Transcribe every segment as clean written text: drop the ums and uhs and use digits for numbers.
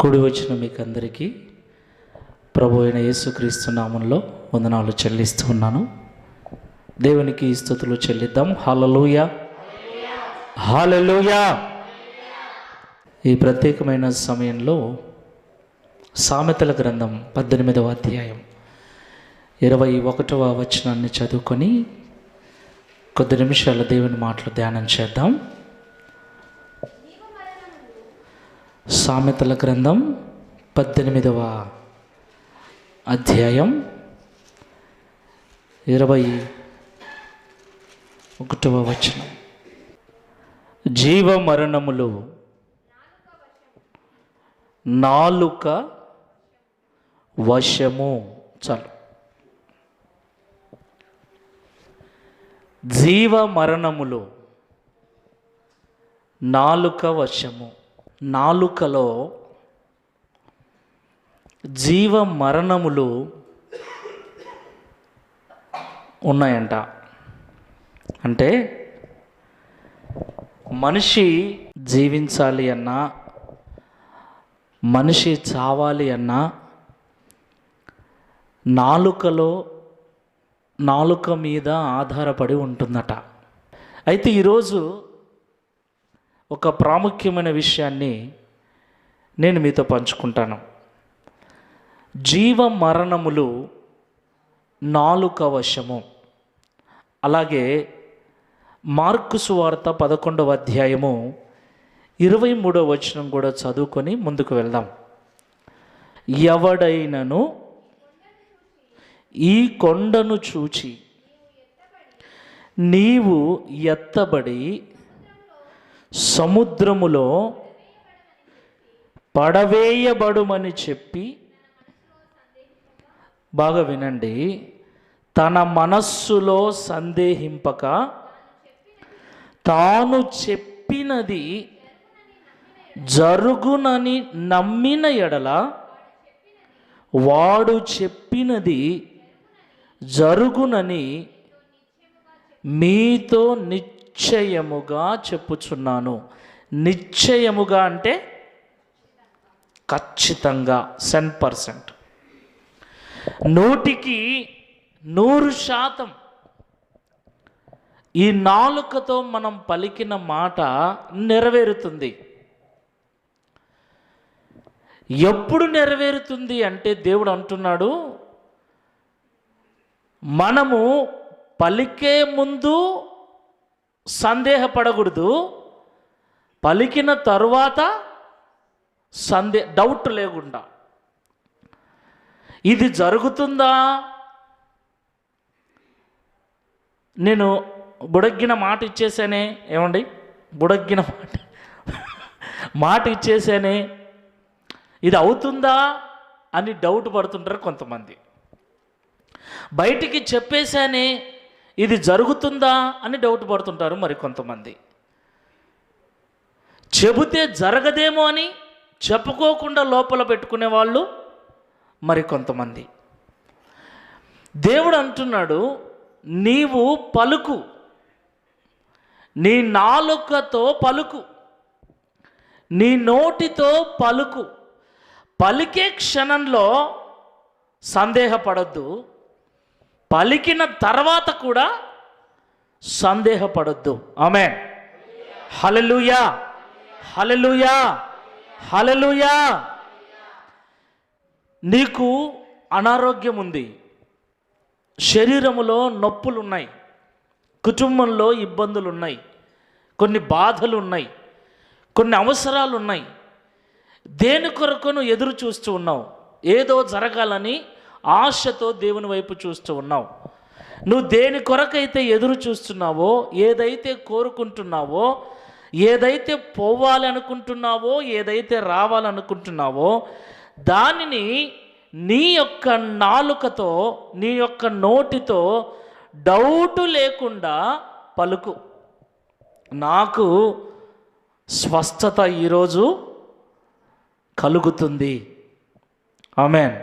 కూడి వచ్చిన మీకు అందరికీ ప్రభు అయిన యేసుక్రీస్తు నామంలో వందనాలు చెల్లిస్తూ ఉన్నాను. దేవునికి స్తుతులు చెల్లిద్దాం. హల్లెలూయా, హల్లెలూయా. ఈ ప్రత్యేకమైన సమయంలో సామెతల గ్రంథం 18వ అధ్యాయం 21వ వచనాన్ని చదువుకొని కొద్ది నిమిషాల దేవుని మాటలు ధ్యానం చేద్దాం. సామెతల గ్రంథం 18వ అధ్యాయం 21వ వచనం. జీవ మరణములు నాలుక వశము. చాలు. జీవ మరణములు నాలుక వశము. నాలుకలో జీవ మరణములు ఉన్నాయంట. అంటే మనిషి జీవించాలి అన్నా, మనిషి చావాలి అన్నా నాలుక మీద ఆధారపడి ఉంటుందట. అయితే ఈరోజు ఒక ప్రాముఖ్యమైన విషయాన్ని నేను మీతో పంచుకుంటాను. జీవ మరణములు నాలుక వశము. అలాగే మార్కు సువార్త 11వ అధ్యాయము 23వ వచనం కూడా చదువుకొని ముందుకు వెళ్దాం. ఎవడైనను ఈ కొండను చూచి నీవు ఎత్తబడి సముద్రములో పడవేయబడుమని చెప్పి, బాగా వినండి, తన మనస్సులో సందేహింపక తాను చెప్పినది జరుగునని నమ్మిన ఎడల వాడు చెప్పినది జరుగునని మీతో నిశ్చయముగా చెప్పుచున్నాను. నిశ్చయముగా అంటే ఖచ్చితంగా 100%, 100% ఈ నాలుకతో మనం పలికిన మాట నెరవేరుతుంది. ఎప్పుడు నెరవేరుతుంది అంటే దేవుడు అంటున్నాడు, మనము పలికే ముందు సందేహపడకూడదు, పలికిన తరువాత డౌట్ లేకుండా. ఇది జరుగుతుందా? నేను బుడగ్గిన మాట ఇచ్చేసానే, ఏమండి, బుడగ్గిన మాట ఇచ్చేసానే, ఇది అవుతుందా అని డౌట్ పడుతుంటారు కొంతమంది. బయటికి చెప్పేశానే, ఇది జరుగుతుందా అని డౌట్ పడుతుంటారు మరి కొంతమంది. చెబితే జరగదేమో అని చెప్పుకోకుండా లోపల పెట్టుకునే వాళ్ళు మరి కొంతమంది. దేవుడు అంటున్నాడు, నీవు పలుకు, నీ నాలుకతో పలుకు, నీ నోటితో పలుకు. పలికే క్షణంలో సందేహపడొద్దు, పలికిన తర్వాత కూడా సందేహపడొద్దు. ఆమేన్. హల్లెలూయా, హల్లెలూయా, హల్లెలూయా. నీకు అనారోగ్యం ఉంది, శరీరములో నొప్పులు ఉన్నాయి, కుటుంబంలో ఇబ్బందులు ఉన్నాయి, కొన్ని బాధలు ఉన్నాయి, కొన్ని అవసరాలు ఉన్నాయి. దేని కొరకు నువ్వు ఎదురు చూస్తూ ఉన్నావు? ఏదో జరగాలని ఆశతో దేవుని వైపు చూస్తూ ఉన్నావు. నువ్వు దేని కొరకైతే ఎదురు చూస్తున్నావో, ఏదైతే కోరుకుంటున్నావో, ఏదైతే పోవాలి అనుకుంటున్నావో, ఏదైతే రావాలనుకుంటున్నావో, దానిని నీ యొక్క నాలుకతో, నీ యొక్క నోటితో డౌట్ లేకుండా పలుకు. నాకు స్వస్థత ఈరోజు కలుగుతుంది. ఆమేన్.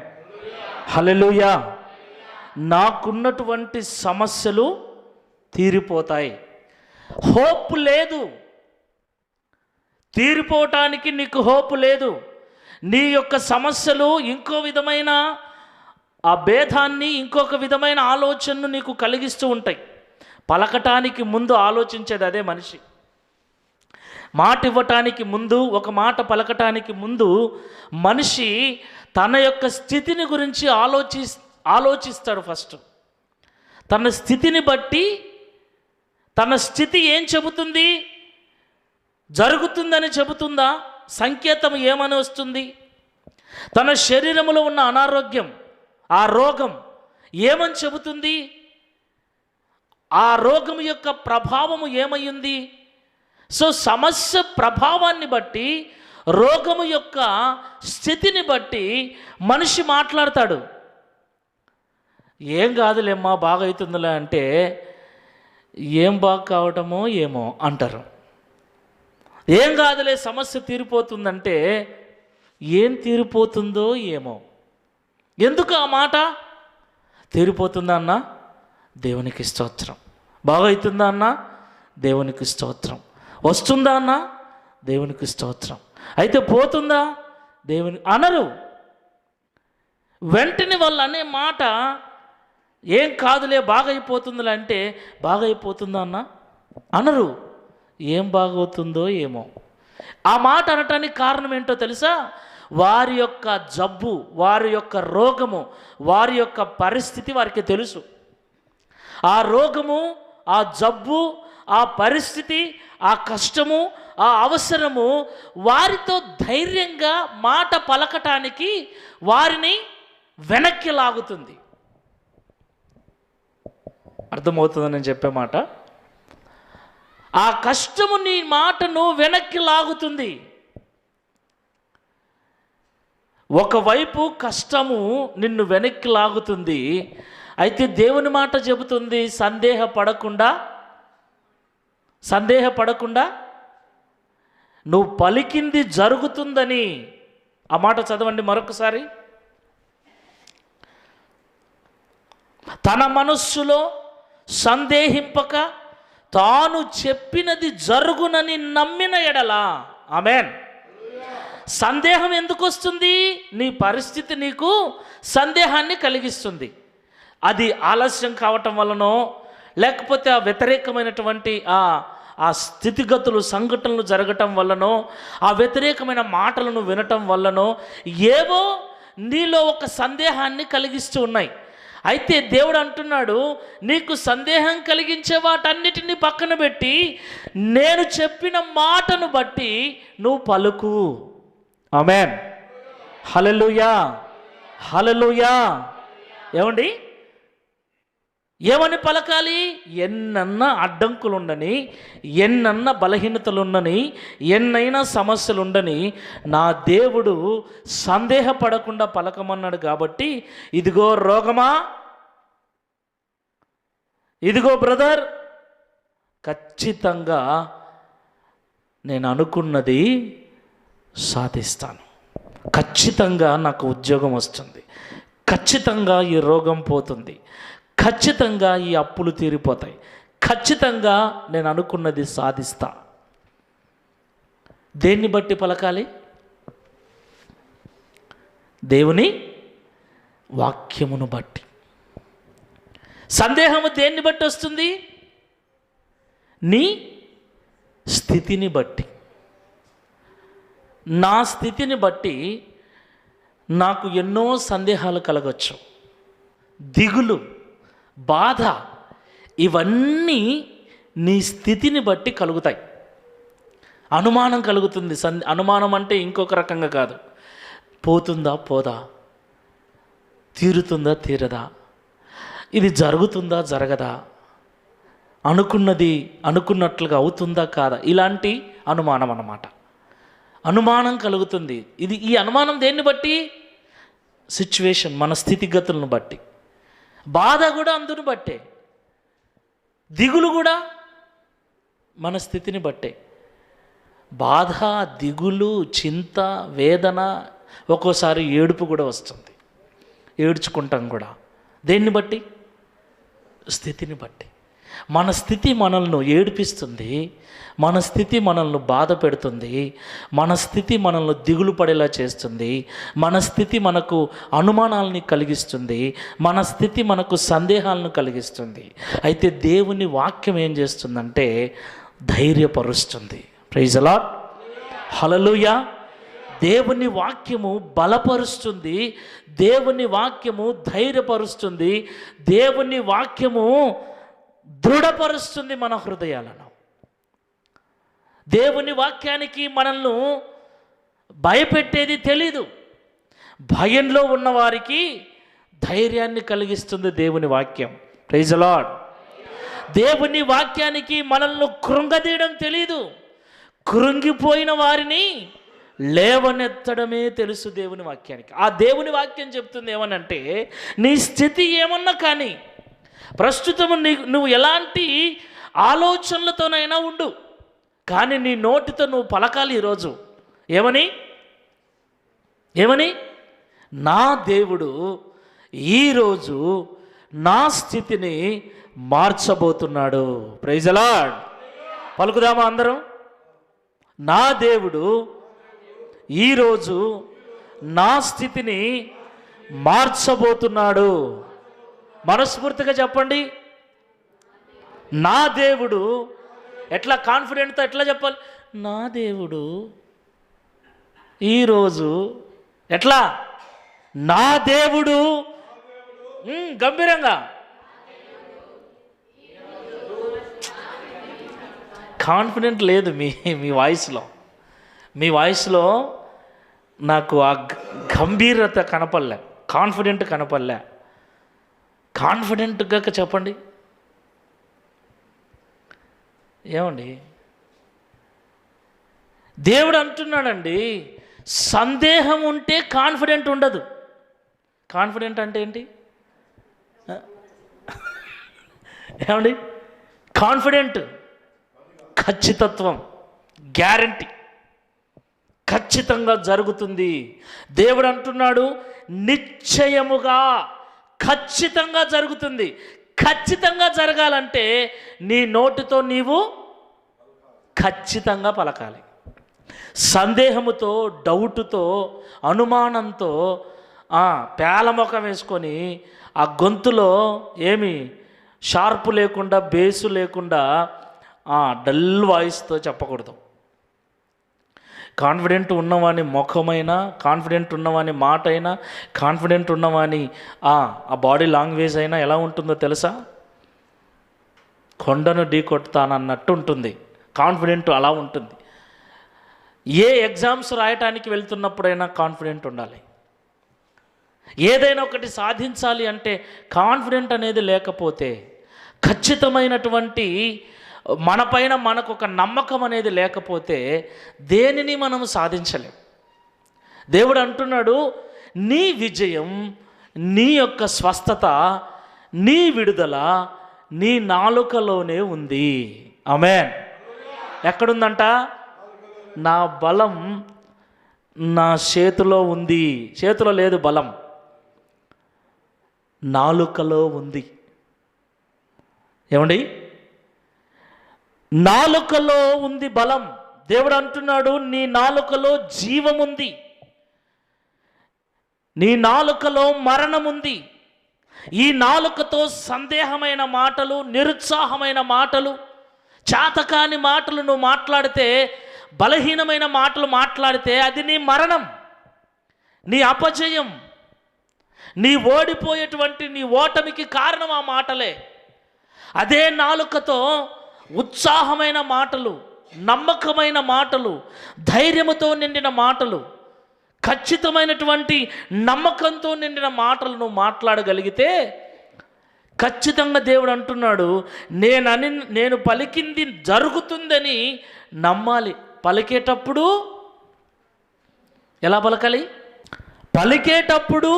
హల్లెలూయా. నాకున్నటువంటి సమస్యలు తీరిపోతాయి. హోప్ లేదు, తీరిపోవటానికి నీకు హోప్ లేదు. నీ యొక్క సమస్యలు ఇంకో విధమైన ఆ భేదాన్ని, ఇంకొక విధమైన ఆలోచనను నీకు కలిగిస్తూ ఉంటాయి. పలకటానికి ముందు ఆలోచించేది అదే మనిషి. మాట ఇవ్వటానికి ముందు, ఒక మాట పలకటానికి ముందు మనిషి తన యొక్క స్థితిని గురించి ఆలోచిస్తాడు. ఫస్ట్ తన స్థితిని బట్టి, తన స్థితి ఏం చెబుతుంది, జరుగుతుందని చెబుతుందా, సంకేతం ఏమని వస్తుంది, తన శరీరంలో ఉన్న అనారోగ్యం, ఆ రోగం ఏమని చెబుతుంది, ఆ రోగం యొక్క ప్రభావము ఏమయ్యింది. సో సమస్య ప్రభావాన్ని బట్టి, రోగము యొక్క స్థితిని బట్టి మనిషి మాట్లాడతాడు. ఏం కాదులేమ్మా బాగా అవుతుందిలే అంటే, ఏం బాగా కావటమో ఏమో అంటారు. ఏం కాదులే సమస్య తీరిపోతుందంటే, ఏం తీరిపోతుందో ఏమో. ఎందుకు ఆ మాట? తీరిపోతుందా అన్నా దేవునికి స్తోత్రం, బాగా అవుతుందా అన్నా దేవునికి స్తోత్రం, వస్తుందా అన్నా దేవునికి స్తోత్రం, అయితే పోతుందా దేవుని అనరు. వెంటనే వాళ్ళు అనే మాట ఏం కాదులే బాగా అయిపోతుందిలే అంటే, బాగా అయిపోతుందా అన్న అనరు. ఏం బాగవుతుందో ఏమో. ఆ మాట అనటానికి కారణం ఏంటో తెలుసా? వారి యొక్క జబ్బు, వారి యొక్క రోగము, వారి యొక్క పరిస్థితి వారికి తెలుసు. ఆ రోగము, ఆ జబ్బు, ఆ పరిస్థితి, ఆ కష్టము, ఆ అవసరము వారితో ధైర్యంగా మాట పలకటానికి వారిని వెనక్కి లాగుతుంది. అర్థమవుతుందని నేను చెప్పే మాట. ఆ కష్టము నీ మాటను వెనక్కి లాగుతుంది. ఒకవైపు కష్టము నిన్ను వెనక్కి లాగుతుంది, అయితే దేవుని మాట చెబుతుంది సందేహపడకుండా నువ్వు పలికింది జరుగుతుందని. ఆ మాట చదవండి మరొకసారి. తన మనస్సులో సందేహింపక తాను చెప్పినది జరుగునని నమ్మిన ఎడలా. ఆమేన్. సందేహం ఎందుకు వస్తుంది? నీ పరిస్థితి నీకు సందేహాన్ని కలిగిస్తుంది. అది ఆలస్యం కావటం వల్లనో, లేకపోతే ఆ వ్యతిరేకమైనటువంటి ఆ స్థితిగతులు, సంఘటనలు జరగటం వల్లనో, ఆ వ్యతిరేకమైన మాటలను వినటం వల్లనో ఏవో నీలో ఒక సందేహాన్ని కలిగిస్తూ ఉన్నాయి. అయితే దేవుడు అంటున్నాడు, నీకు సందేహం కలిగించే వాటన్నిటిని పక్కన పెట్టి నేను చెప్పిన మాటను బట్టి నువ్వు పలుకు. ఆమేన్. హల్లెలూయా, హల్లెలూయా. ఏమండి, ఏమని పలకాలి? ఎన్నన్నా అడ్డంకులుండని, ఎన్నన్నా బలహీనతలుండని, ఎన్నైనా సమస్యలుండని నా దేవుడు సందేహపడకుండా పలకమన్నాడు. కాబట్టి ఇదిగో రోగమా, ఇదిగో బ్రదర్, ఖచ్చితంగా నేను అనుకున్నది సాధిస్తాను, ఖచ్చితంగా నాకు ఉద్యోగం వస్తుంది, ఖచ్చితంగా ఈ రోగం పోతుంది, ఖచ్చితంగా ఈ అప్పులు తీరిపోతాయి, ఖచ్చితంగా నేను అనుకున్నది సాధిస్తా. దేన్ని బట్టి పలకాలి? దేవుని వాక్యమును బట్టి. సందేహము దేన్ని బట్టి వస్తుంది? నీ స్థితిని బట్టి. నా స్థితిని బట్టి నాకు ఎన్నో సందేహాలు కలగచ్చు, దిగులు, బాధ, ఇవన్నీ నీ స్థితిని బట్టి కలుగుతాయి. అనుమానం కలుగుతుంది. అనుమానం అంటే ఇంకొక రకంగా కాదు, పోతుందా పోదా, తీరుతుందా తీరదా, ఇది జరుగుతుందా జరగదా, అనుకున్నది అనుకున్నట్లుగా అవుతుందా కాదా, ఇలాంటి అనుమానం అన్నమాట. అనుమానం కలుగుతుంది. ఈ అనుమానం దేన్ని బట్టి? సిచ్యువేషన్, మన స్థితిగతులను బట్టి. బాధ కూడా అందుని బట్టే, దిగులు కూడా మన స్థితిని బట్టే. బాధ, దిగులు, చింత, వేదన, ఒక్కోసారి ఏడుపు కూడా వస్తుంది, ఏడ్చుకుంటాం కూడా. దేన్ని బట్టి? స్థితిని బట్టి. మన స్థితి మనల్ని ఏడిపిస్తుంది, మన స్థితి మనల్ని బాధ పెడుతుంది, మన స్థితి మనల్ని దిగులు పడేలా చేస్తుంది, మన స్థితి మనకు అనుమానాలని కలిగిస్తుంది, మన స్థితి మనకు సందేహాలను కలిగిస్తుంది. అయితే దేవుని వాక్యం ఏం చేస్తుందంటే ధైర్యపరుస్తుంది. ప్రైజ్ ది లార్డ్, హల్లెలూయా. దేవుని వాక్యము బలపరుస్తుంది, దేవుని వాక్యము ధైర్యపరుస్తుంది, దేవుని వాక్యము దృఢపరుస్తుంది మన హృదయాలను. దేవుని వాక్యానికి మనల్ని భయపెట్టేది తెలీదు. భయంలో ఉన్నవారికి ధైర్యాన్ని కలిగిస్తుంది దేవుని వాక్యం. Praise the lord. దేవుని వాక్యానికి మనల్ని కృంగదీయడం తెలీదు. కృంగిపోయిన వారిని లేవనెత్తడమే తెలుసు దేవుని వాక్యానికి. ఆ దేవుని వాక్యం చెప్తుంది ఏమనంటే, నీ స్థితి ఏమన్నా కానీ, ప్రస్తుతం నువ్వు ఎలాంటి ఆలోచనలతోనైనా ఉండు, కానీ నీ నోటితో నువ్వు పలకాలి ఈరోజు. ఏమని? నా దేవుడు ఈరోజు నా స్థితిని మార్చబోతున్నాడు. Praise the Lord. పలుకుదామా అందరం? నా దేవుడు ఈరోజు నా స్థితిని మార్చబోతున్నాడు. మనస్ఫూర్తిగా చెప్పండి. నా దేవుడు. ఎట్లా కాన్ఫిడెంట్తో ఎట్లా చెప్పాలి? నా దేవుడు ఈరోజు. ఎట్లా? నా దేవుడు. గంభీరంగా. కాన్ఫిడెంట్ లేదు మీ వాయిస్లో. మీ వాయిస్లో నాకు ఆ గంభీరత కనపడలే, కాన్ఫిడెంట్ కనపడలే. కాన్ఫిడెంట్గా చెప్పండి. ఏమండి, దేవుడు అంటున్నాడండి, సందేహం ఉంటే కాన్ఫిడెంట్ ఉండదు. కాన్ఫిడెంట్ అంటే ఏంటి? ఏమండి? కాన్ఫిడెంట్ ఖచ్చితత్వం, గ్యారంటీ, ఖచ్చితంగా జరుగుతుంది. దేవుడు అంటున్నాడు నిశ్చయముగా, ఖచ్చితంగా జరుగుతుంది. ఖచ్చితంగా జరగాలంటే నీ నోటితో నీవు ఖచ్చితంగా పలకాలి. సందేహముతో, డౌటుతో, అనుమానంతో పేలముఖం వేసుకొని ఆ గొంతులో ఏమి షార్పు లేకుండా, బేసు లేకుండా డల్ వాయిస్తో చెప్పకూడదు. కాన్ఫిడెంట్ ఉన్నవాని ముఖమైనా, కాన్ఫిడెంట్ ఉన్నవాని మాట అయినా, కాన్ఫిడెంట్ ఉన్నవాని ఆ బాడీ లాంగ్వేజ్ అయినా ఎలా ఉంటుందో తెలుసా? కొండను ఢీ కొడతానన్నట్టు ఉంటుంది. కాన్ఫిడెంట్ అలా ఉంటుంది. ఏ ఎగ్జామ్స్ రాయటానికి వెళ్తున్నప్పుడైనా కాన్ఫిడెంట్ ఉండాలి. ఏదైనా ఒకటి సాధించాలి అంటే కాన్ఫిడెంట్ అనేది లేకపోతే, ఖచ్చితమైనటువంటి మనపైన మనకు ఒక నమ్మకం అనేది లేకపోతే దేనిని మనము సాధించలేం. దేవుడు అంటున్నాడు, నీ విజయం, నీ యొక్క స్వస్థత, నీ విడుదల నీ నాలుకలోనే ఉంది. ఆమేన్. ఎక్కడుందంట? నా బలం నా చేతిలో ఉంది. చేతిలో లేదు బలం, నాలుకలో ఉంది. ఏమండి? నాలుకలో ఉంది బలం. దేవుడు అంటున్నాడు, నీ నాలుకలో జీవముంది, నీ నాలుకలో మరణముంది. ఈ నాలుకతో సందేహమైన మాటలు, నిరుత్సాహమైన మాటలు, చాతకాని మాటలు నువ్వు మాట్లాడితే, బలహీనమైన మాటలు మాట్లాడితే అది నీ మరణం, నీ అపజయం, నీ ఓడిపోయేటువంటి నీ ఓటమికి కారణం ఆ మాటలే. అదే నాలుకతో ఉత్సాహమైన మాటలు, నమ్మకమైన మాటలు, ధైర్యముతో నిండిన మాటలు, ఖచ్చితమైనటువంటి నమ్మకంతో నిండిన మాటలు నువ్వు మాట్లాడగలిగితే ఖచ్చితంగా దేవుడు అంటున్నాడు, నేను పలికింది జరుగుతుందని నమ్మాలి. పలికేటప్పుడు ఎలా పలకాలి? పలికేటప్పుడు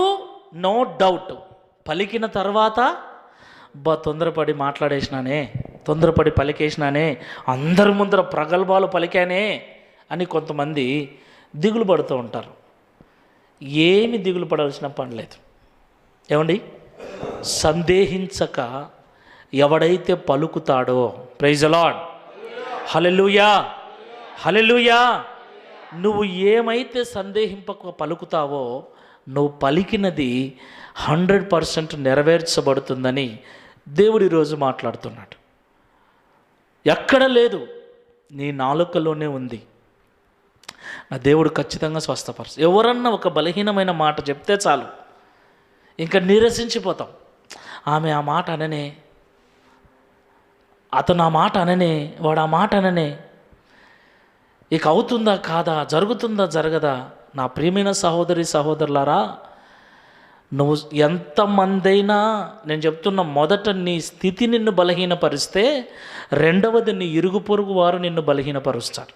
నో డౌట్, పలికిన తర్వాత తొందరపడి మాట్లాడేసినానే, తొందరపడి పలికేసినానే, అందరి ముందర ప్రగల్భాలు పలికానే అని కొంతమంది దిగులు పడుతూ ఉంటారు. ఏమి దిగులు పడాల్సిన పని లేదు. ఏమండి? సందేహించక ఎవడైతే పలుకుతాడో, ప్రైజ్ ది లార్డ్, హల్లెలూయా, హల్లెలూయా, నువ్వు ఏమైతే సందేహింపక పలుకుతావో నువ్వు పలికినది 100% నెరవేర్చబడుతుందని దేవుడు ఈరోజు మాట్లాడుతున్నాడు. ఎక్కడ లేదు, నీ నాలుకలోనే ఉంది. ఆ దేవుడు ఖచ్చితంగా స్వస్థపరచు. ఎవరన్నా ఒక బలహీనమైన మాట చెప్తే చాలు, ఇంకా నీరసించిపోతాం. ఆమె ఆ మాట అననే, అతను ఆ మాట అననే, వాడు ఆ మాట అననే, ఇక అవుతుందా కాదా, జరుగుతుందా జరగదా? నా ప్రియమైన సహోదరి సహోదరులారా, నువ్వు ఎంతమందైనా, నేను చెప్తున్నా, మొదట నీ స్థితి నిన్ను బలహీనపరిస్తే రెండవది నీ ఇరుగు పొరుగు వారు నిన్ను బలహీనపరుస్తారు.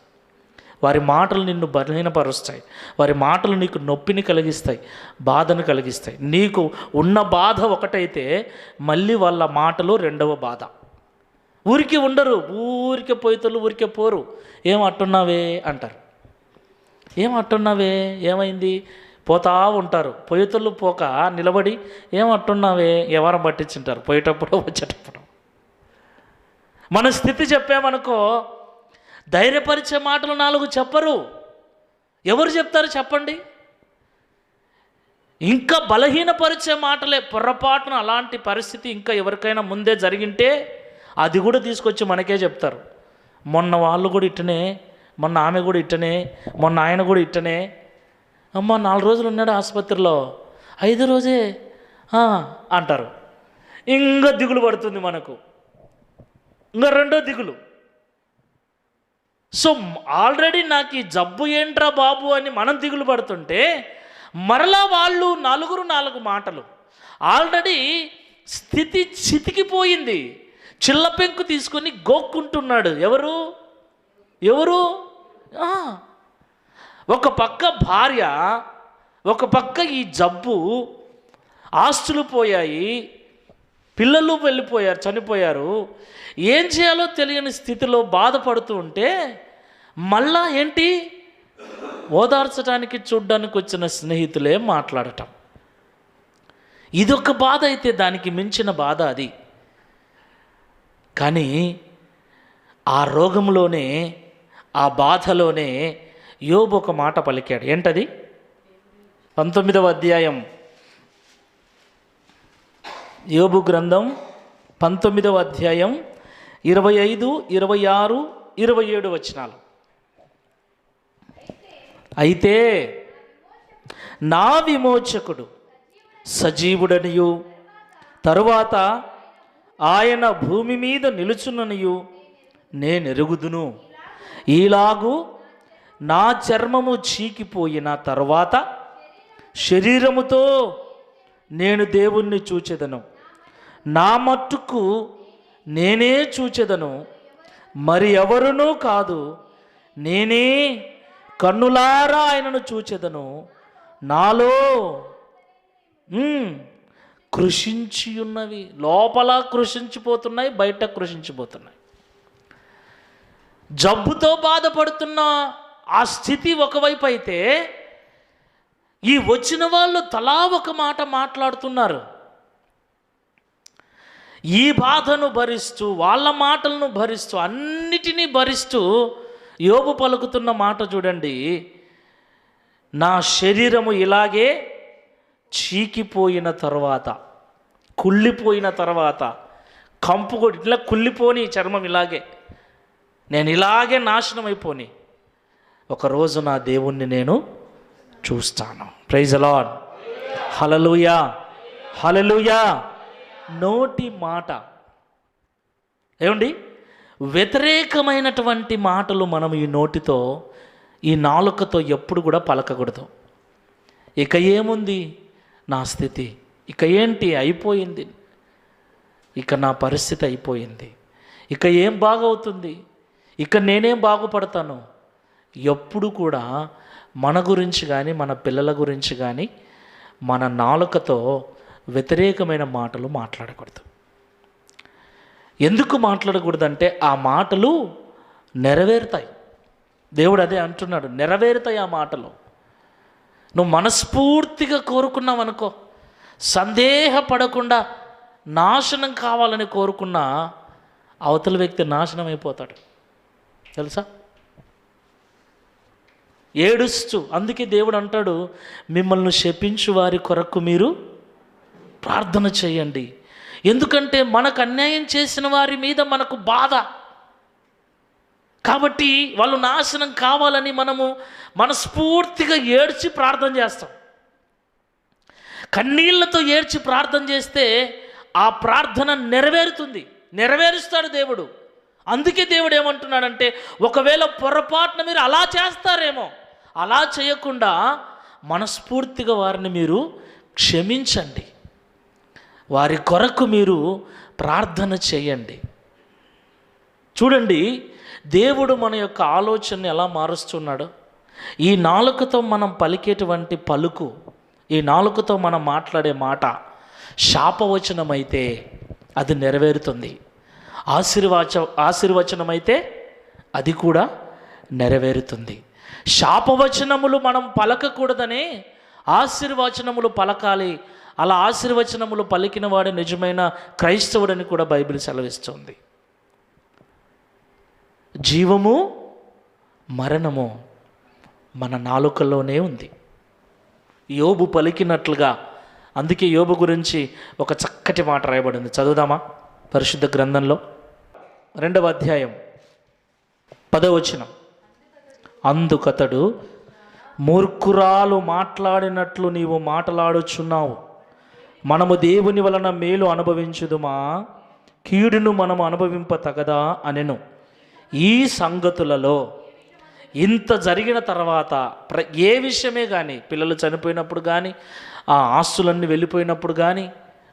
వారి మాటలు నిన్ను బలహీనపరుస్తాయి. వారి మాటలు నీకు నొప్పిని కలిగిస్తాయి, బాధను కలిగిస్తాయి. నీకు ఉన్న బాధ ఒకటైతే మళ్ళీ వాళ్ళ మాటలు రెండవ బాధ. ఊరికి ఉండరు, ఊరికే పోయితలు ఊరికే పోరు. ఏం అట్టున్నావే అంటారు. ఏం అట్టున్నావే, ఏమైంది, పోతా ఉంటారు. పోయితలు పోక నిలబడి ఏం అట్టున్నావే, ఎవరు పట్టించుంటారు పోయేటప్పుడు వచ్చేటప్పుడు. మన స్థితి చెప్పామనుకో, ధైర్యపరిచే మాటలు 4 చెప్పరు. ఎవరు చెప్తారు చెప్పండి? ఇంకా బలహీనపరిచే మాటలే. పొరపాటున అలాంటి పరిస్థితి ఇంకా ఎవరికైనా ముందే జరిగింటే అది కూడా తీసుకొచ్చి మనకే చెప్తారు. మొన్న వాళ్ళు కూడా ఇట్టనే, మొన్న ఆమె కూడా ఇట్టనే, మొన్న ఆయన కూడా ఇట్టనే. అమ్మ 4 రోజులు ఉన్నాడు ఆసుపత్రిలో, 5 రోజే అంటారు. ఇంకా దిగులు పడుతుంది మనకు, ఇంకా రెండో దిగులు. సో ఆల్రెడీ నాకు ఈ జబ్బు ఏంట్రా బాబు అని మనం దిగులు పడుతుంటే, మరలా వాళ్ళు 4 మాటలు. ఆల్రెడీ స్థితి చితికిపోయింది. చిల్లపెంకు తీసుకొని గోక్కుంటున్నాడు. ఎవరు ఎవరు ఒక పక్క భార్య, ఒక పక్క ఈ జబ్బు, ఆస్తులు పోయాయి, పిల్లలు వెళ్ళిపోయారు, చనిపోయారు. ఏం చేయాలో తెలియని స్థితిలో బాధపడుతూ ఉంటే మళ్ళా ఏంటి, ఓదార్చడానికి చూడ్డానికి వచ్చిన స్నేహితులే మాట్లాడటం. ఇదొక బాధ అయితే దానికి మించిన బాధ అది. కానీ ఆ రోగంలోనే, ఆ బాధలోనే యోబు ఒక మాట పలికాడు. ఏంటది? 19వ అధ్యాయం, యోబు గ్రంథం 19వ అధ్యాయం 25, 26, 27 వచనాలు. అయితే నా విమోచకుడు సజీవుడనియు, తరువాత ఆయన భూమి మీద నిలుచుననియు నేనెరుగుదును. ఈలాగు నా చర్మము చీకిపోయిన తరువాత శరీరముతో నేను దేవుణ్ణి చూచెదను. నా మట్టుకు నేనే చూచెదను, మరి ఎవరునూ కాదు. నేనే కన్నులారా ఆయనను చూచెదను. నాలో కృషించి ఉన్నవి, లోపల కృషించిపోతున్నాయి, బయట కృషించిపోతున్నాయి. జబ్బుతో బాధపడుతున్న ఆ స్థితి ఒకవైపు అయితే, ఈ వచ్చిన వాళ్ళు తలా ఒక మాట మాట్లాడుతున్నారు. ఈ బాధను భరిస్తూ, వాళ్ళ మాటలను భరిస్తూ, అన్నిటినీ భరిస్తూ యోబు పలుకుతున్న మాట చూడండి. నా శరీరము ఇలాగే చీకిపోయిన తర్వాత, కుళ్ళిపోయిన తర్వాత, కంపు కూడా ఇట్లా కుళ్ళిపోని చర్మం ఇలాగే, నేను ఇలాగే నాశనం అయిపోని, ఒకరోజు నా దేవుణ్ణి నేను చూస్తాను. ప్రైజ్ ది లార్డ్, హల్లెలూయా, హల్లెలూయా. నోటి మాట ఏమండి, వ్యతిరేకమైనటువంటి మాటలు మనం ఈ నోటితో, ఈ నాలుకతో ఎప్పుడు కూడా పలకకూడదు. ఇక ఏముంది నా స్థితి, ఇక ఏంటి అయిపోయింది, ఇక నా పరిస్థితి అయిపోయింది, ఇక ఏం బాగవుతుంది, ఇక నేనేం బాగుపడతాను. ఎప్పుడు కూడా మన గురించి కానీ, మన పిల్లల గురించి కానీ, మన నాలుకతో వ్యతిరేకమైన మాటలు మాట్లాడకూడదు. ఎందుకు మాట్లాడకూడదంటే ఆ మాటలు నెరవేరుతాయి. దేవుడు అదే అంటున్నాడు, నెరవేరుతాయి ఆ మాటలు. నువ్వు మనస్ఫూర్తిగా కోరుకున్నావు అనుకో, సందేహపడకుండా నాశనం కావాలని కోరుకున్న అవతల వ్యక్తి నాశనం అయిపోతాడు తెలుసా. ఏడుస్తూ, అందుకే దేవుడు అంటాడు, మిమ్మల్ని శపించు వారి కొరకు మీరు ప్రార్థన చేయండి. ఎందుకంటే మనకు అన్యాయం చేసిన వారి మీద మనకు బాధ, కాబట్టి వాళ్ళు నాశనం కావాలని మనము మనస్ఫూర్తిగా ఏడ్చి ప్రార్థన చేస్తాం. కన్నీళ్లతో ఏడ్చి ప్రార్థన చేస్తే ఆ ప్రార్థన నెరవేరుస్తాడు దేవుడు. అందుకే దేవుడు ఏమంటున్నాడంటే, ఒకవేళ పొరపాటున మీరు అలా చేస్తారేమో, అలా చేయకుండా మనస్ఫూర్తిగా వారిని మీరు క్షమించండి, వారి కొరకు మీరు ప్రార్థన చేయండి. చూడండి దేవుడు మన యొక్క ఆలోచనని ఎలా మారుస్తున్నాడు. ఈ నాలుకతో మనం పలికేటువంటి పలుకు, ఈ నాలుకతో మనం మాట్లాడే మాట శాపవచనమైతే అది నెరవేరుతుంది, ఆశీర్వచనమైతే అది కూడా నెరవేరుతుంది. శాపవచనములు మనం పలకకూడదనే ఆశీర్వచనములు పలకాలి. అలా ఆశీర్వచనములు పలికిన వాడు నిజమైన క్రైస్తవుడని కూడా బైబిల్ సెలవిస్తుంది. జీవము మరణము మన నాలుకల్లోనే ఉంది, యోబు పలికినట్లుగా. అందుకే యోబు గురించి ఒక చక్కటి మాట రాయబడింది, చదువుదామా? పరిశుద్ధ గ్రంథంలో 2వ అధ్యాయం 10వ వచనం. అందుకతడు, మూర్ఖురాలు మాట్లాడినట్లు నీవు మాట్లాడుచున్నావు, మనము దేవుని వలన మేలు అనుభవించుదుమా, కీడును మనము అనుభవింప తగదా అనెను. ఈ సంగతులలో ఇంత జరిగిన తర్వాత ఏ విషయమే కానీ, పిల్లలు చనిపోయినప్పుడు కానీ, ఆ ఆస్తులన్నీ వెళ్ళిపోయినప్పుడు కానీ,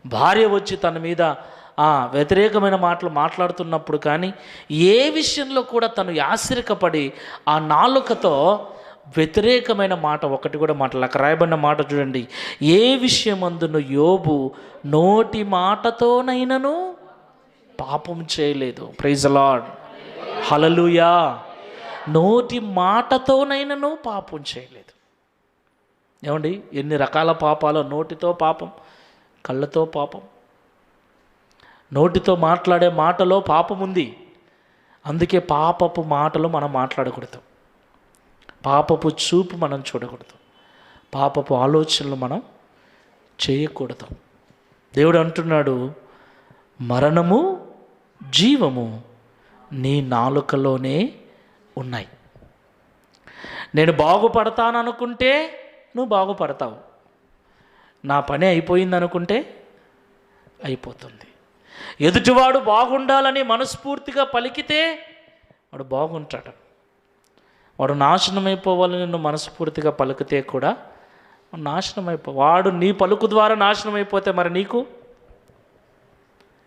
భార్య వచ్చి తన మీద వ్యతిరేకమైన మాటలు మాట్లాడుతున్నప్పుడు కానీ, ఏ విషయంలో కూడా తను ఆశ్చర్యపడి ఆ నాలుకతో వ్యతిరేకమైన మాట ఒకటి కూడా మాట్లాడక రాయబడిన మాట చూడండి. ఏ విషయమందును యోబు నోటి మాటతోనైనను పాపం చేయలేదు. ప్రైజ్ ది లార్డ్, హల్లెలూయా. నోటి మాటతోనైనను పాపం చేయలేదు. ఏమండి, ఎన్ని రకాల పాపాలు! నోటితో పాపం, కళ్ళతో పాపం, నోటితో మాట్లాడే మాటలో పాపం ఉంది. అందుకే పాపపు మాటలు మనం మాట్లాడకూడదు, పాపపు చూపు మనం చూడకూడదు, పాపపు ఆలోచనలు మనం చేయకూడదు. దేవుడు అంటున్నాడు, మరణము జీవము నీ నాలుకలోనే ఉన్నాయి. నేను బాగుపడతాను అనుకుంటే నువ్వు బాగుపడతావు, నా పని అయిపోయింది అనుకుంటే అయిపోతుంది. ఎదుటివాడు బాగుండాలని మనస్ఫూర్తిగా పలికితే వాడు బాగుంటాడు, వాడు నాశనం అయిపోవాలని నువ్వు మనస్ఫూర్తిగా పలికితే కూడా నాశనం వాడు నీ పలుకు ద్వారా నాశనం అయిపోతే మరి నీకు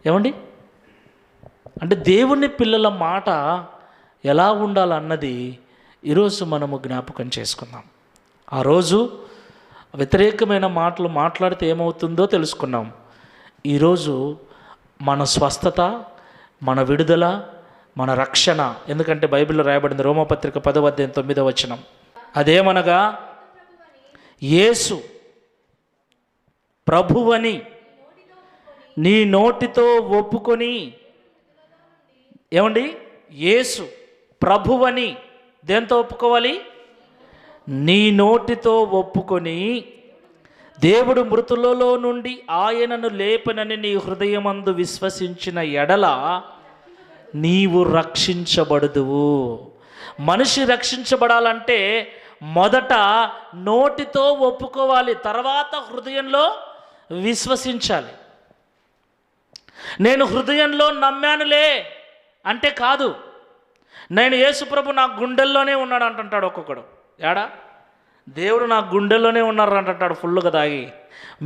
ఏమండి? అంటే దేవుని పిల్లల మాట ఎలా ఉండాలన్నది ఈరోజు మనము జ్ఞాపకం చేసుకుందాం. ఆ రోజు వ్యతిరేకమైన మాటలు మాట్లాడితే ఏమవుతుందో తెలుసుకున్నాం. ఈరోజు మన స్వస్థత, మన విడుదల, మన రక్షణ. ఎందుకంటే బైబిల్లో రాయబడింది, రోమపత్రిక 10వ అధ్యాయం 9వ వచనం. అదేమనగా, యేసు ప్రభువని నీ నోటితో ఒప్పుకొని, ఏమండి, యేసు ప్రభువని దేంతో ఒప్పుకోవాలి? నీ నోటితో ఒప్పుకొని, దేవుడు మృతులలో నుండి ఆయనను లేపనని నీ హృదయమందు విశ్వసించిన ఎడల నీవు రక్షించబడుదువు. మనిషి రక్షించబడాలంటే మొదట నోటితో ఒప్పుకోవాలి, తర్వాత హృదయంలో విశ్వసించాలి. నేను హృదయంలో నమ్మానులే అంటే కాదు, నేను యేసుప్రభు నా గుండెల్లోనే ఉన్నాడు అంటుంటాడు ఒక్కొక్కడు. ఏడా? దేవుడు నా గుండెల్లోనే ఉన్నారు అంటుంటాడు ఫుల్గా తాగి.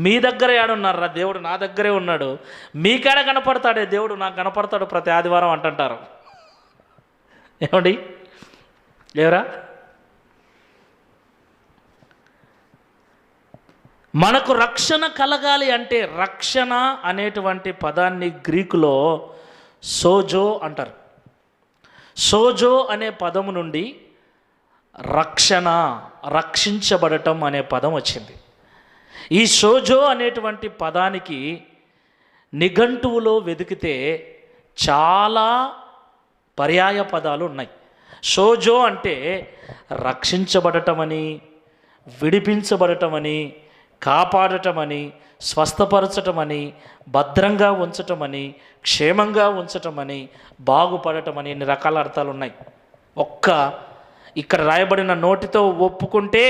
మీ దగ్గర ఏడున్నారా? దేవుడు నా దగ్గరే ఉన్నాడు. మీకేడ కనపడతాడే దేవుడు? నాకు కనపడతాడు ప్రతి ఆదివారం అంటుంటారు. ఏమండి, లేవరా? మనకు రక్షణ కలగాలి అంటే, రక్షణ అనేటువంటి పదాన్ని గ్రీకులో సోజో అంటారు. సోజో అనే పదము నుండి రక్షణ, రక్షించబడటం అనే పదం వచ్చింది. ఈ సోజో అనేటువంటి పదానికి నిఘంటువులో వెతికితే చాలా పర్యాయ పదాలు ఉన్నాయి. సోజో అంటే రక్షించబడటమని, విడిపించబడటమని, కాపాడటమని, స్వస్థపరచటమని, భద్రంగా ఉంచటమని, క్షేమంగా ఉంచటమని, బాగుపడటమని ఇన్ని రకాల అర్థాలు ఉన్నాయి. ఇక్కడ రాయబడిన నోటితో ఒప్పుకుంటే,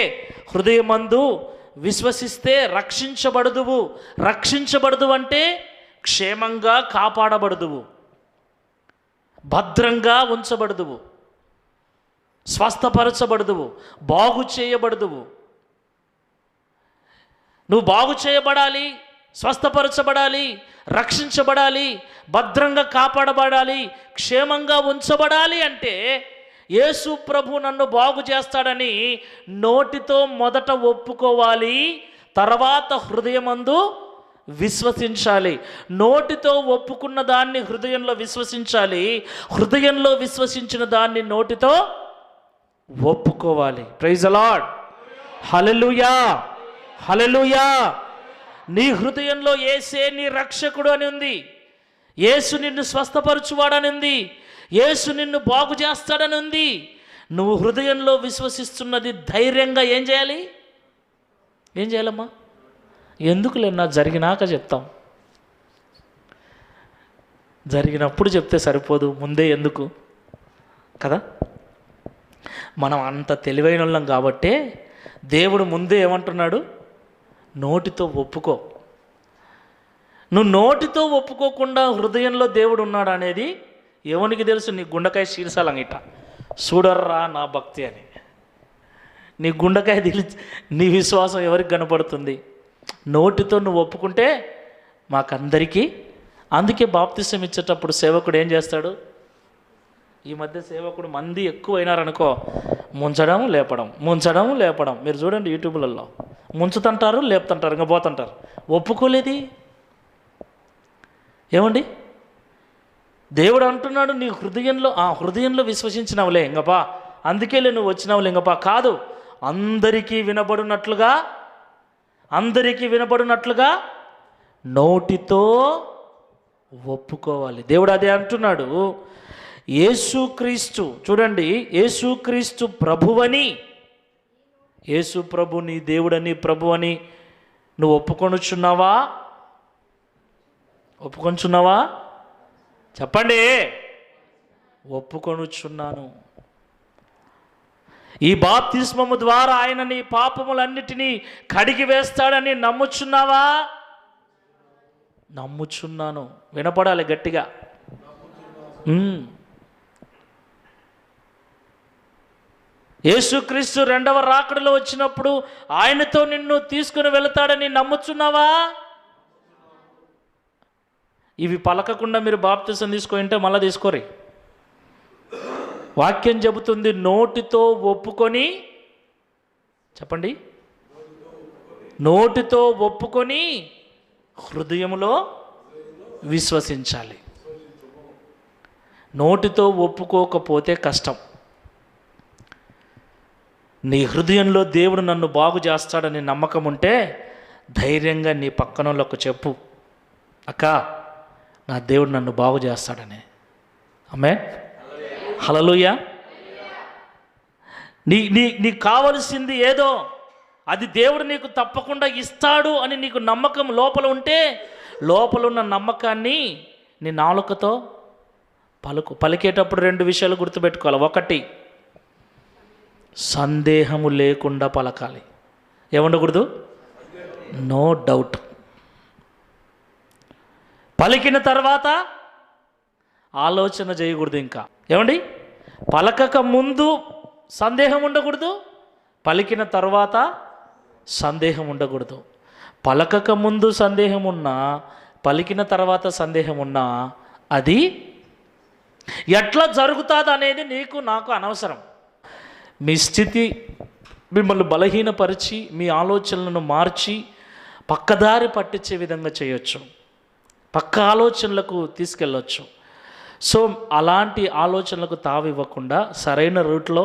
హృదయమందు విశ్వసిస్తే రక్షించబడదువు. రక్షించబడదు అంటే క్షేమంగా కాపాడబడదువు, భద్రంగా ఉంచబడదువు, స్వస్థపరచబడదువు, బాగు చేయబడదువు. నువ్వు బాగు చేయబడాలి, స్వస్థపరచబడాలి, రక్షించబడాలి, భద్రంగా కాపాడబడాలి, క్షేమంగా ఉంచబడాలి అంటే యేసు ప్రభు నన్ను బాగు చేస్తాడని నోటితో మొదట ఒప్పుకోవాలి, తర్వాత హృదయమందు విశ్వసించాలి. నోటితో ఒప్పుకున్న దాన్ని హృదయంలో విశ్వసించాలి, హృదయంలో విశ్వసించిన దాన్ని నోటితో ఒప్పుకోవాలి. Praise the Lord. Hallelujah, hallelujah. నీ హృదయంలో యేసే నీ రక్షకుడు అని ఉంది, యేసు నిన్ను స్వస్థపరచువాడని ఉంది, యేసు నిన్ను బాగు చేస్తాడని ఉంది. నువ్వు హృదయంలో విశ్వసిస్తున్నది ధైర్యంగా ఏం చేయాలి? ఏం చేయాలమ్మా? ఎందుకులేనా, జరిగినాక చెప్తాం. జరిగినప్పుడు చెప్తే సరిపోదు, ముందే ఎందుకు కదా. మనం అంత తెలివైన వాళ్ళం కాబట్టే దేవుడు ముందే ఏమంటున్నాడు? నోటితో ఒప్పుకో. నువ్వు నోటితో ఒప్పుకోకుండా హృదయంలో దేవుడు ఉన్నాడు అనేది ఎవనికి తెలుసు? నీ గుండెకాయ శీర్షాలంగిట చూడర్రా నా భక్తి అని. నీ గుండెకాయ తెలిసి నీ విశ్వాసం ఎవరికి కనపడుతుంది? నోటితో నువ్వు ఒప్పుకుంటే మాకందరికీ. అందుకే బాప్తిసం ఇచ్చేటప్పుడు సేవకుడు ఏం చేస్తాడు? ఈ మధ్య సేవకుడు మంది ఎక్కువైనారనుకో, ముంచడం లేపడం, ముంచడం లేపడం. మీరు చూడండి యూట్యూబ్లలో, ముంచుతుంటారు, లేపుతుంటారు, ఇంకా పోతుంటారు. ఒప్పుకోలేది ఏమండి? దేవుడు అంటున్నాడు నీ హృదయంలో విశ్వసించినవులే ఇంకపా, అందుకేలే నువ్వు వచ్చినావులే ఇంకపా. కాదు, అందరికీ వినబడినట్లుగా నోటితో ఒప్పుకోవాలి. దేవుడు అదే అంటున్నాడు. యేసుక్రీస్తు, చూడండి, యేసుక్రీస్తు ప్రభువని, యేసు ప్రభు నీ దేవుడని, ప్రభువని నువ్వు ఒప్పుకొనుచున్నావా? చెప్పండి. ఒప్పుకొనుచున్నాను. ఈ బాప్తిస్మము ద్వారా ఆయన నీ పాపములన్నిటినీ కడిగి వేస్తాడని నమ్ముచున్నావా? నమ్ముచున్నాను. వినపడాలి గట్టిగా. యేసుక్రీస్తు రెండవ రాకడలో వచ్చినప్పుడు ఆయనతో నిన్ను తీసుకుని వెళతాడని నమ్ముచున్నావా? ఇవి పలకకుండా మీరు బాప్తిసం తీసుకుంటే మళ్ళీ తీసుకోరి. వాక్యం చెబుతుంది నోటితో ఒప్పుకొని, చెప్పండి, నోటితో ఒప్పుకొని హృదయములో విశ్వసించాలి. నోటితో ఒప్పుకోకపోతే కష్టం. నీ హృదయంలో దేవుడు నన్ను బాగు చేస్తాడని నమ్మకం ఉంటే ధైర్యంగా నీ పక్కనోళ్ళకు చెప్పు, అక్క నా దేవుడు నన్ను బాగు చేస్తాడని. ఆమేన్, హల్లెలూయా. నీకు కావలసింది ఏదో అది దేవుడు నీకు తప్పకుండా ఇస్తాడు అని నీకు నమ్మకం లోపల ఉంటే, లోపలున్న నమ్మకాన్ని నీ నాలుకతో పలికేటప్పుడు 2 విషయాలు గుర్తుపెట్టుకోవాలి. 1, సందేహము లేకుండా పలకాలి. ఏముండకూడదు? No doubt. పలికిన తర్వాత ఆలోచన చేయకూడదు. ఇంకా ఏమండి, పలకక ముందు సందేహం ఉండకూడదు, పలికిన తర్వాత సందేహం ఉండకూడదు. పలకక ముందు సందేహం ఉన్నా, పలికిన తర్వాత సందేహం ఉన్నా అది ఎట్లా జరుగుతుంది అనేది నీకు నాకు అనవసరం. మీ స్థితి మిమ్మల్ని బలహీనపరిచి మీ ఆలోచనలను మార్చి పక్కదారి పట్టించే విధంగా చేయొచ్చు, పక్క ఆలోచనలకు తీసుకెళ్ళొచ్చు. సో అలాంటి ఆలోచనలకు తావివ్వకుండా సరైన రూట్లో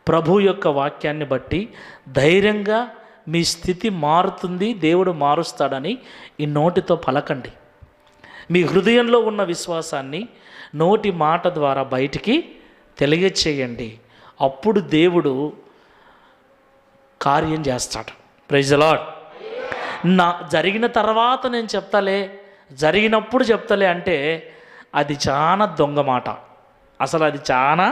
ప్రభు యొక్క వాక్యాన్ని బట్టి ధైర్యంగా మీ స్థితి మారుతుంది, దేవుడు మారుస్తాడని ఈ నోటితో పలకండి. మీ హృదయంలో ఉన్న విశ్వాసాన్ని నోటి మాట ద్వారా బయటికి తెలియచేయండి. అప్పుడు దేవుడు కార్యం చేస్తాడు. Praise the lord. జరిగిన తర్వాత నేను చెప్తాలే, జరిగినప్పుడు చెప్తాలే అంటే అది చాలా దొంగ మాట. అసలు అది చాలా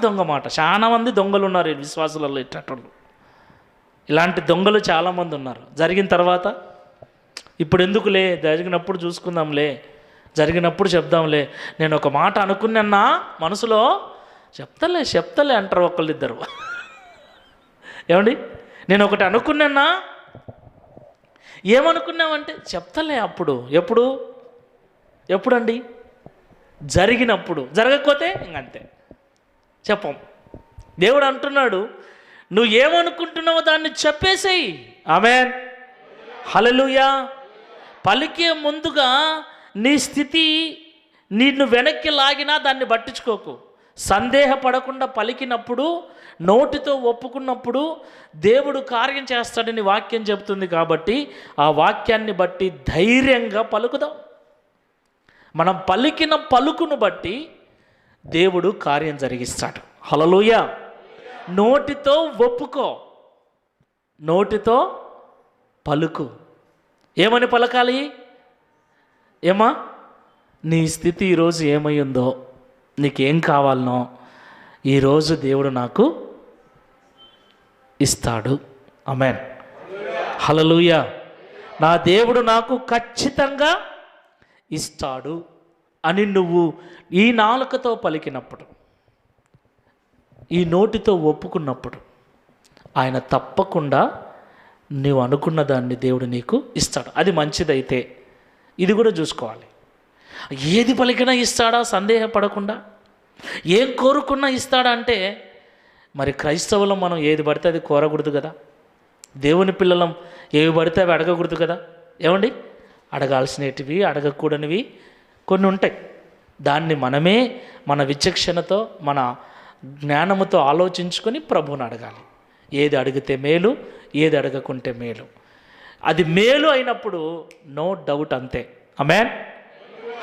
దొంగ మాట. చాలా మంది దొంగలు ఉన్నారు ఈ విశ్వాసులలో. ఇట్టేటోళ్ళు, ఇలాంటి దొంగలు చాలామంది ఉన్నారు. జరిగిన తర్వాత ఇప్పుడు ఎందుకులే, జరిగినప్పుడు చూసుకుందాంలే, జరిగినప్పుడు చెప్దాంలే, నేను ఒక మాట అనుకున్నా మనసులో, చెప్తలే అంటారు ఒకళ్ళిద్దరు. ఏమండి, నేను ఒకటి అనుకున్నా, ఏమనుకున్నామంటే చెప్తలే అప్పుడు. ఎప్పుడండి? జరిగినప్పుడు. జరగకపోతే ఇంకంతే, చెప్పం. దేవుడు అంటున్నాడు, నువ్వు ఏమనుకుంటున్నావో దాన్ని చెప్పేసేయి. ఆమేన్, హల్లెలూయా. పలికే ముందుగా నీ స్థితి నిన్ను వెనక్కి లాగినా దాన్ని పట్టించుకోకు. సందేహపడకుండా పలికినప్పుడు, నోటితో ఒప్పుకున్నప్పుడు దేవుడు కార్యం చేస్తాడని వాక్యం చెబుతుంది. కాబట్టి ఆ వాక్యాన్ని బట్టి ధైర్యంగా పలుకుదాం. మనం పలికిన పలుకును బట్టి దేవుడు కార్యం జరిగిస్తాడు. హల్లెలూయా. నోటితో ఒప్పుకో, నోటితో పలుకు. ఏమని పలకాలి? ఏమా, నీ స్థితి ఈరోజు ఏమయ్యిందో, నీకేం కావాలనో ఈరోజు దేవుడు నాకు ఇస్తాడు. ఆమేన్, హల్లెలూయా. నా దేవుడు నాకు ఖచ్చితంగా ఇస్తాడు అని నువ్వు ఈ నాలుకతో పలికినప్పుడు, ఈ నోటితో ఒప్పుకున్నప్పుడు ఆయన తప్పకుండా నువ్వు అనుకున్న దాన్ని దేవుడు నీకు ఇస్తాడు. అది మంచిదైతే ఇది కూడా చూసుకోవాలి. ఏది పలికినా ఇస్తాడా? సందేహపడకుండా. ఏం కోరుకున్నా ఇస్తాడా అంటే మరి క్రైస్తవులం మనం ఏది పడితే అది కోరకూడదు కదా. దేవుని పిల్లలం ఏవి పడితే అవి అడగకూడదు కదా. ఏమండి, అడగాల్సినవి అడగకూడనివి కొన్ని ఉంటాయి. దాన్ని మనమే మన విచక్షణతో మన జ్ఞానముతో ఆలోచించుకొని ప్రభువుని అడగాలి. ఏది అడిగితే మేలు, ఏది అడగకుంటే మేలు. అది మేలు అయినప్పుడు నో డౌట్, అంతే. ఆమేన్,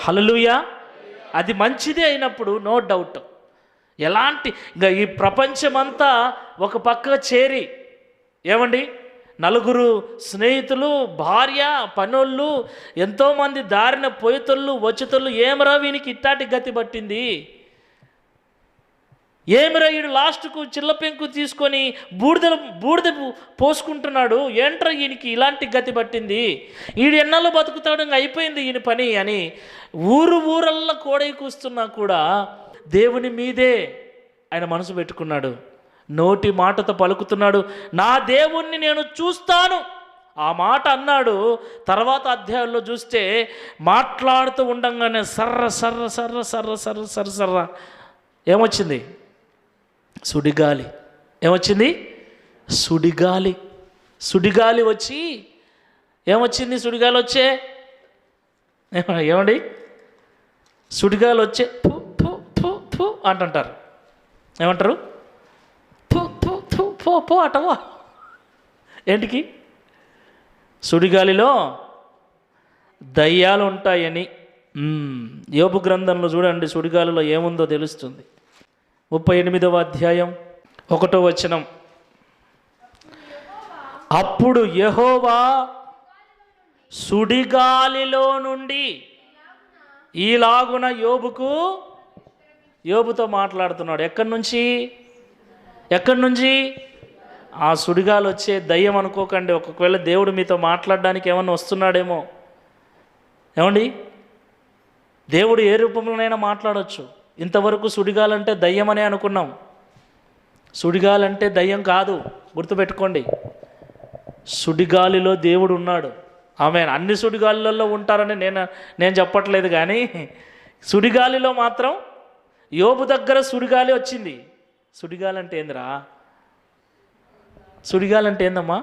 హల్లెలూయా. అది మంచిదే అయినప్పుడు నో డౌట్. ఎలాంటి ఇంకా ఈ ప్రపంచమంతా ఒక పక్క చేరి, ఏమండి, నలుగురు స్నేహితులు, భార్య, పనోళ్ళు, ఎంతోమంది దారిన పోయితోళ్ళు వచ్చేతోళ్ళు, ఏమరా వీనికి ఇట్టాటి గతి పట్టింది, ఏమిరా వీడు లాస్ట్కు చిల్లపెంకు తీసుకొని బూడిద పోసుకుంటున్నాడు, ఏంట్రా ఈయనకి ఇలాంటి గతి పట్టింది, వీడు ఎన్నాళ్ళు బతుకుతాడు, ఇంకా అయిపోయింది ఈయన పని అని ఊరల్లా కోడై కూస్తున్నా కూడా దేవుని మీదే ఆయన మనసు పెట్టుకున్నాడు. నోటి మాటతో పలుకుతున్నాడు, నా దేవుణ్ణి నేను చూస్తాను. ఆ మాట అన్నాడు. తర్వాత అధ్యాయంలో చూస్తే మాట్లాడుతూ ఉండంగానే సర్ర సర్ర సర్ర సర్ర సర్ర సర్ర సర్ర ఏమొచ్చింది? సుడిగాలి. ఏమొచ్చింది? సుడిగాలి వచ్చి ఏమొచ్చింది? సుడిగాలి వచ్చే ఏమండి, సుడిగాలి వచ్చే ఫు ఫు ఫు ఫు అంటుంటారు. ఏమంటారు? ఫు ఫు ఫు ఫో ఫో అటవా. ఏంటికి? సుడిగాలిలో దయ్యాలు ఉంటాయని. యోబు గ్రంథంలో చూడండి, సుడిగాలిలో ఏముందో తెలుస్తుంది. 38వ అధ్యాయం 1వ వచనం. అప్పుడు యెహోవా సుడిగాలిలో నుండి ఈలాగున యోబుతో మాట్లాడుతున్నాడు. ఎక్కడి నుంచి? ఆ సుడిగాలి వచ్చే దయ్యం అనుకోకండి. ఒకవేళ దేవుడు మీతో మాట్లాడడానికి ఏమన్నా వస్తున్నాడేమో. ఏమండి, దేవుడు ఏ రూపంలోనైనా మాట్లాడవచ్చు. ఇంతవరకు సుడిగాలంటే దయ్యం అనే అనుకున్నాం. సుడిగాలంటే దయ్యం కాదు, గుర్తుపెట్టుకోండి. సుడిగాలిలో దేవుడు ఉన్నాడు. ఆమె అన్ని సుడిగాలిలలో ఉంటారని నేను చెప్పట్లేదు, కానీ సుడిగాలిలో మాత్రం యోబు దగ్గర సుడిగాలి వచ్చింది. సుడిగాలి అంటే ఏందిరా? సుడిగాలి అంటే ఏందమ్మా?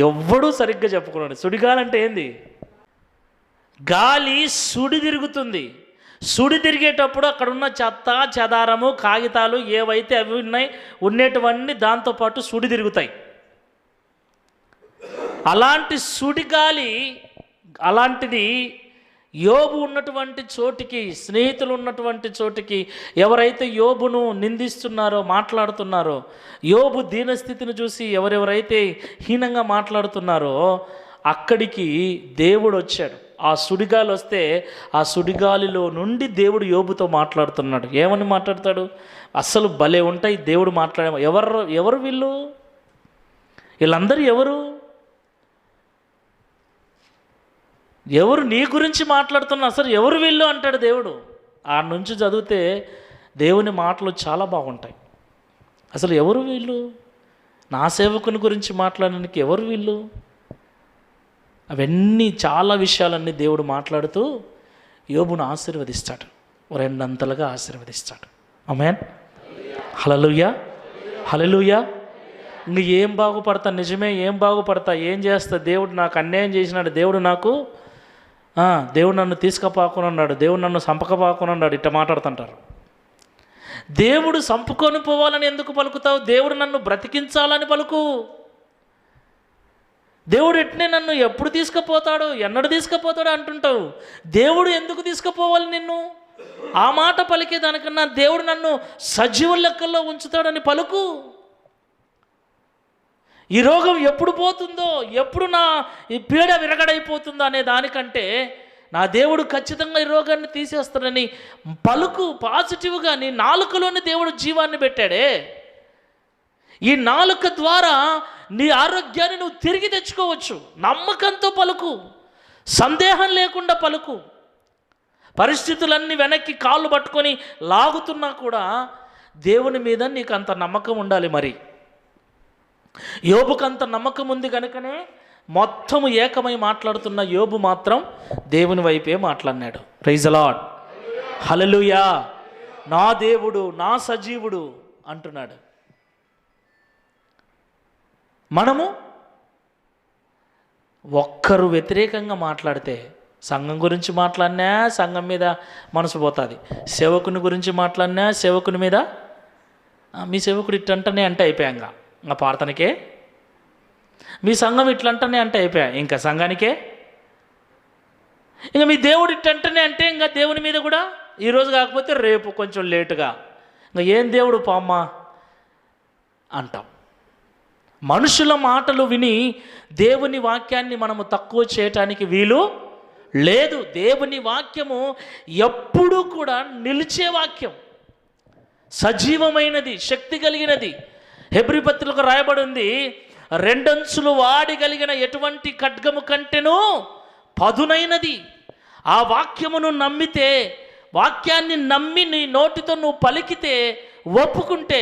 ఎవ్వడూ సరిగ్గా చెప్పుకున్నాడు. సుడిగాలి అంటే ఏంది? గాలి సుడి తిరుగుతుంది. సుడి తిరిగేటప్పుడు అక్కడ ఉన్న చెత్త చెదారము కాగితాలు ఏవైతే అవి ఉండేటివన్నీ దాంతోపాటు సుడి తిరుగుతాయి. అలాంటి సుడిగాలి, అలాంటిది యోబు ఉన్నటువంటి చోటికి, స్నేహితులు ఉన్నటువంటి చోటికి ఎవరైతే యోబును నిందిస్తున్నారో, మాట్లాడుతున్నారో, యోబు దీనస్థితిని చూసి ఎవరెవరైతే హీనంగా మాట్లాడుతున్నారో అక్కడికి దేవుడు వచ్చాడు. ఆ సుడిగాలి వస్తే ఆ సుడిగాలిలో నుండి దేవుడు యోబుతో మాట్లాడుతున్నాడు. ఏమని మాట్లాడతాడు? అస్సలు భలే ఉంటాయి దేవుడు మాట్లాడే. ఎవరు వీళ్ళందరూ ఎవరు నీ గురించి మాట్లాడుతున్నా, అసలు ఎవరు వీళ్ళు అంటాడు దేవుడు. ఆ నుంచి చదివితే దేవుని మాటలు చాలా బాగుంటాయి. అసలు ఎవరు వీళ్ళు? నా సేవకుని గురించి మాట్లాడడానికి ఎవరు వీళ్ళు? అవన్నీ చాలా విషయాలన్నీ దేవుడు మాట్లాడుతూ యోబును ఆశీర్వదిస్తాడు, రెండంతలుగా ఆశీర్వదిస్తాడు. ఆమేన్. హల్లెలూయా, హల్లెలూయా. ఇంక ఏం బాగుపడతా, నిజమే ఏం బాగుపడతా, ఏం చేస్తా, దేవుడు నాకు అన్యాయం చేసినాడు, దేవుడు నన్ను తీసుకుపోకున్నాడు, దేవుడు నన్ను చంపకపోకున్నాడు, ఇట్ట మాట్లాడుతుంటారు. దేవుడు చంపుకొని పోవాలని ఎందుకు పలుకుతావు? దేవుడు నన్ను బ్రతికించాలని పలుకు. దేవుడు ఎట్నే నన్ను ఎప్పుడు తీసుకుపోతాడు, ఎన్నడు తీసుకుపోతాడు అంటుంటావు. దేవుడు ఎందుకు తీసుకుపోవాలి నిన్ను? ఆ మాట పలికే దానికన్నా దేవుడు నన్ను సజీవుల లెక్కల్లో ఉంచుతాడని పలుకు. ఈ రోగం ఎప్పుడు పోతుందో, ఎప్పుడు ఈ పీడ విరగడైపోతుందో అనే దానికంటే నా దేవుడు ఖచ్చితంగా ఈ రోగాన్ని తీసేస్తాడని పలుకు. పాజిటివ్గా నీ నాలుకలోని దేవుడు జీవాన్ని పెట్టాడే. ఈ నాలుక ద్వారా నీ ఆరోగ్యాన్ని నువ్వు తిరిగి తెచ్చుకోవచ్చు. నమ్మకంతో పలుకు, సందేహం లేకుండా పలుకు. పరిస్థితులన్నీ వెనక్కి కాళ్ళు పట్టుకొని లాగుతున్నా కూడా దేవుని మీద నీకు అంత నమ్మకం ఉండాలి. మరి యోబుకు అంత నమ్మకం ఉంది కనుకనే మొత్తము ఏకమై మాట్లాడుతున్న యోబు మాత్రం దేవుని వైపే మాట్లాడినాడు. ప్రైజ్ ది లార్డ్, హల్లెలూయా. నా దేవుడు, నా సజీవుడు అంటున్నాడు. మనము ఒక్కరు వ్యతిరేకంగా మాట్లాడితే, సంఘం గురించి మాట్లాడినా సంఘం మీద మనసు పోతుంది, సేవకుని గురించి మాట్లాడినా సేవకుని మీద, మీ సేవకుడు ఇట్టంటనే అంటే అయిపోయాక ఇంకా ప్రార్థనకే, మీ సంఘం ఇట్లంటనే అంటే అయిపోయా ఇంకా సంఘానికే, ఇంకా మీ దేవుడు ఇట్టంటనే అంటే ఇంకా దేవుని మీద కూడా ఈరోజు కాకపోతే రేపు కొంచెం లేటుగా ఇంకా ఏం దేవుడు పామ్మ అంటాం. మనుషుల మాటలు విని దేవుని వాక్యాన్ని మనము తక్కువ చేయటానికి వీలు లేదు. దేవుని వాక్యము ఎప్పుడూ కూడా నిలిచే వాక్యం, సజీవమైనది, శక్తి కలిగినది. హెబ్రీ పత్రికలో రాయబడి ఉంది, రెండంచులు వాడగలిగిన ఎటువంటి ఖడ్గము కంటెను పదునైనది. ఆ వాక్యమును నమ్మితే, వాక్యాన్ని నమ్మి నీ నోటితో నువ్వు పలికితే, ఒప్పుకుంటే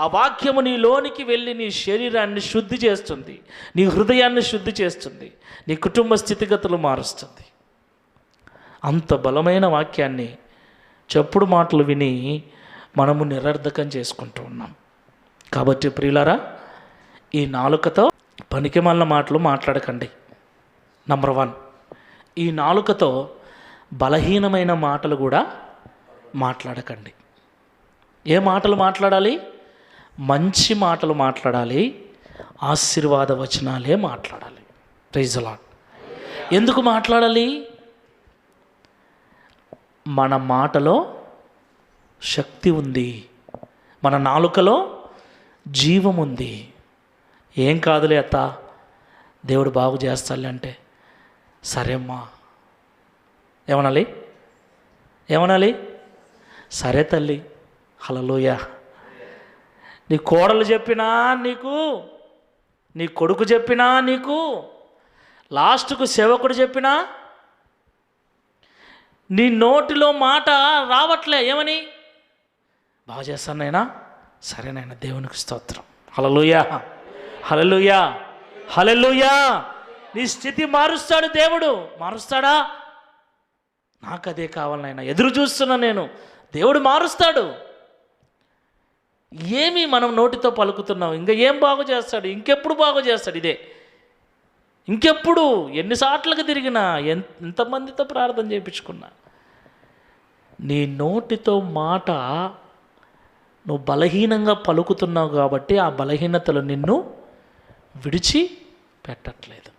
ఆ వాక్యము నీ లోనికి వెళ్ళి నీ శరీరాన్ని శుద్ధి చేస్తుంది, నీ హృదయాన్ని శుద్ధి చేస్తుంది, నీ కుటుంబ స్థితిగతులు మారుస్తుంది. అంత బలమైన వాక్యాన్ని చెప్పుడు మాటలు విని మనము నిరర్ధకం చేసుకుంటూ ఉన్నాం. కాబట్టి ప్రియులారా, ఈ నాలుకతో పనికిమాలిన మాటలు మాట్లాడకండి. నంబర్ 1, ఈ నాలుకతో బలహీనమైన మాటలు కూడా మాట్లాడకండి. ఏ మాటలు మాట్లాడాలి? మంచి మాటలు మాట్లాడాలి, ఆశీర్వాద వచనాలే మాట్లాడాలి. Praise the lord. ఎందుకు మాట్లాడాలి? మన మాటలో శక్తి ఉంది, మన నాలుకలో జీవం ఉంది. ఏం కాదులే అత్త, దేవుడు బాగు చేస్తాలే అంటే సరే అమ్మా, ఏమనాలి? సరే తల్లి, హల్లెలూయా. నీ కోడలు చెప్పినా నీకు, నీ కొడుకు చెప్పినా నీకు, లాస్ట్కు సేవకుడు చెప్పినా నీ నోటిలో మాట రావట్లే. ఏమని? బాగా చేస్తానైనా, సరేనైనా, దేవునికి స్తోత్రం, హల్లెలూయా, హల్లెలూయా, హల్లెలూయా. నీ స్థితి మారుస్తాడు దేవుడు. మారుస్తాడా? నాకు అదే కావాలనైనా, ఎదురు చూస్తున్నా నేను. దేవుడు మారుస్తాడు. ఏమి మనం నోటితో పలుకుతున్నాం? ఇంకా ఏం బాగు చేస్తాడు? ఇంకెప్పుడు బాగు చేస్తాడు? ఇదే ఇంకెప్పుడు, ఎన్నిసార్లుగా తిరిగినా, ఎంతమందితో ప్రార్థన చేయించుకున్నా, నీ నోటితో మాట నువ్వు బలహీనంగా పలుకుతున్నావు కాబట్టి ఆ బలహీనతలు నిన్ను విడిచి పెట్టట్లేదు.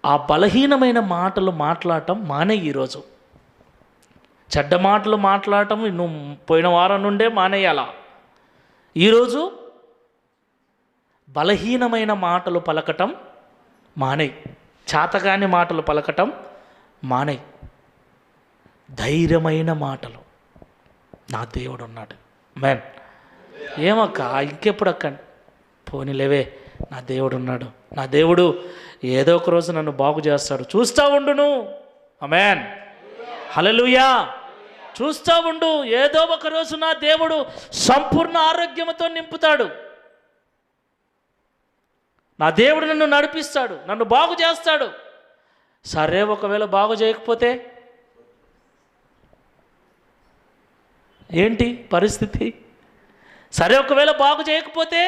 ఆ బలహీనమైన మాటలు మాట్లాడటం మానే. ఈరోజు చెడ్డ మాటలు మాట్లాడటం నువ్వు పోయిన వారం నుండే మానేయాల. ఈరోజు బలహీనమైన మాటలు పలకటం మానే. చాతగాని మాటలు పలకటం మానే. ధైర్యమైన మాటలు, నా దేవుడు ఉన్నాడు. మేన్ ఏమక్క ఇంకెప్పుడు అక్క, పోనీలేవే, నా దేవుడు ఉన్నాడు, నా దేవుడు ఏదో ఒక రోజు నన్ను బాగు చేస్తాడు, చూస్తూ ఉండును. ఆమేన్, హల్లెలూయా. చూస్తూ ఉండు, ఏదో ఒక రోజు నా దేవుడు సంపూర్ణ ఆరోగ్యంతో నింపుతాడు. నా దేవుడు నన్ను నడిపిస్తాడు, నన్ను బాగు చేస్తాడు. సరే, ఒకవేళ బాగు చేయకపోతే ఏంటి పరిస్థితి? సరే, ఒకవేళ బాగు చేయకపోతే